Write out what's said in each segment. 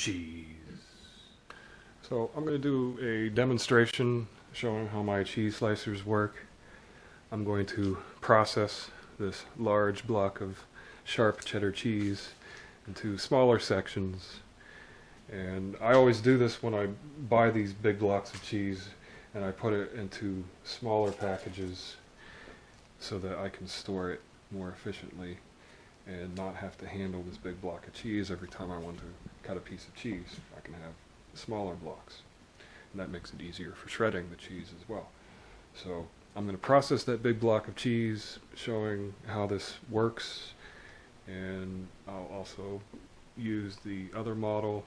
cheese. So I'm going to do a demonstration showing how my cheese slicers work. I'm going to process this large block of sharp cheddar cheese into smaller sections. And I always do this when I buy these big blocks of cheese, and I put it into smaller packages so that I can store it more efficiently and not have to handle this big block of cheese every time I want to cut a piece of cheese. I can have smaller blocks, and that makes it easier for shredding the cheese as well. So I'm going to process that big block of cheese, showing how this works, and I'll also use the other model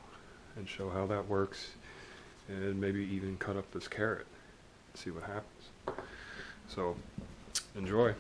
and show how that works, and maybe even cut up this carrot and see what happens. So enjoy.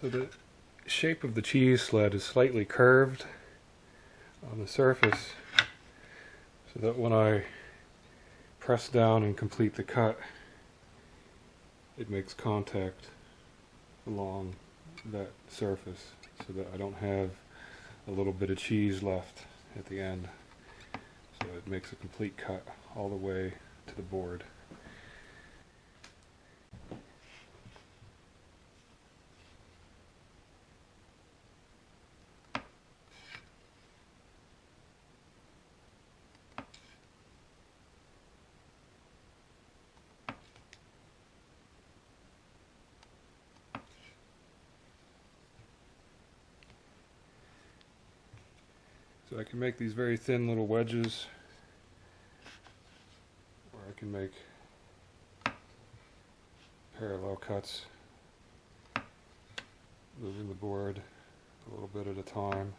So the shape of the cheese sled is slightly curved on the surface, so that when I press down and complete the cut, it makes contact along that surface, so that I don't have a little bit of cheese left at the end. So it makes a complete cut all the way to the board. So I can make these very thin little wedges, or I can make parallel cuts, moving the board a little bit at a time.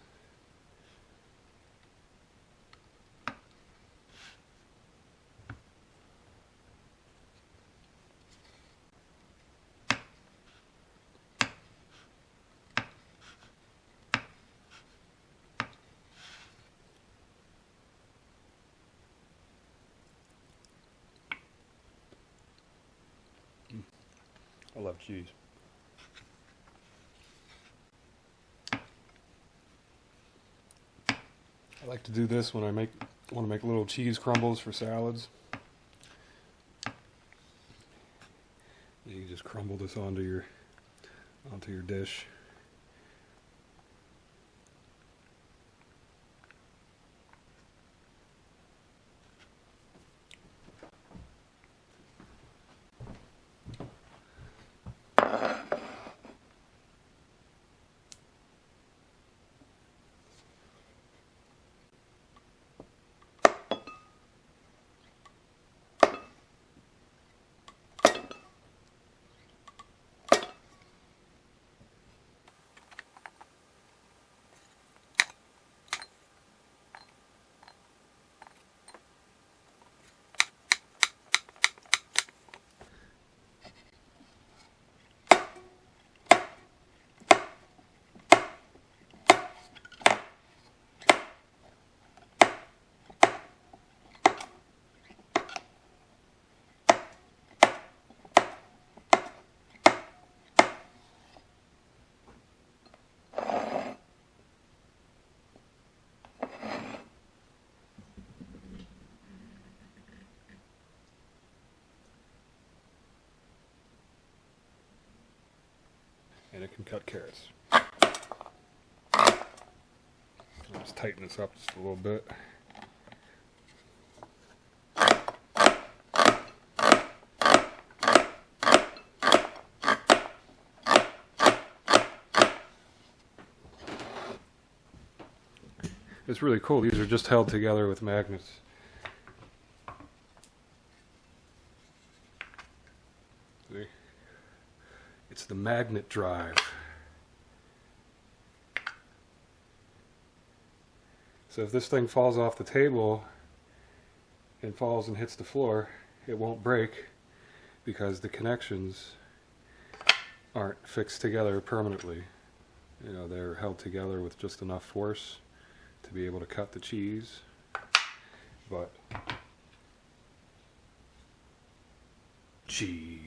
I love cheese. I like to do this when I want to make little cheese crumbles for salads. You just crumble this onto your dish. and it can cut carrots. Let's tighten this up just a little bit. It's really cool. These are just held together with magnets. See? It's the magnet drive. So if this thing falls off the table and falls and hits the floor, it won't break because the connections aren't fixed together permanently. You know, they're held together with just enough force to be able to cut the cheese. But cheese.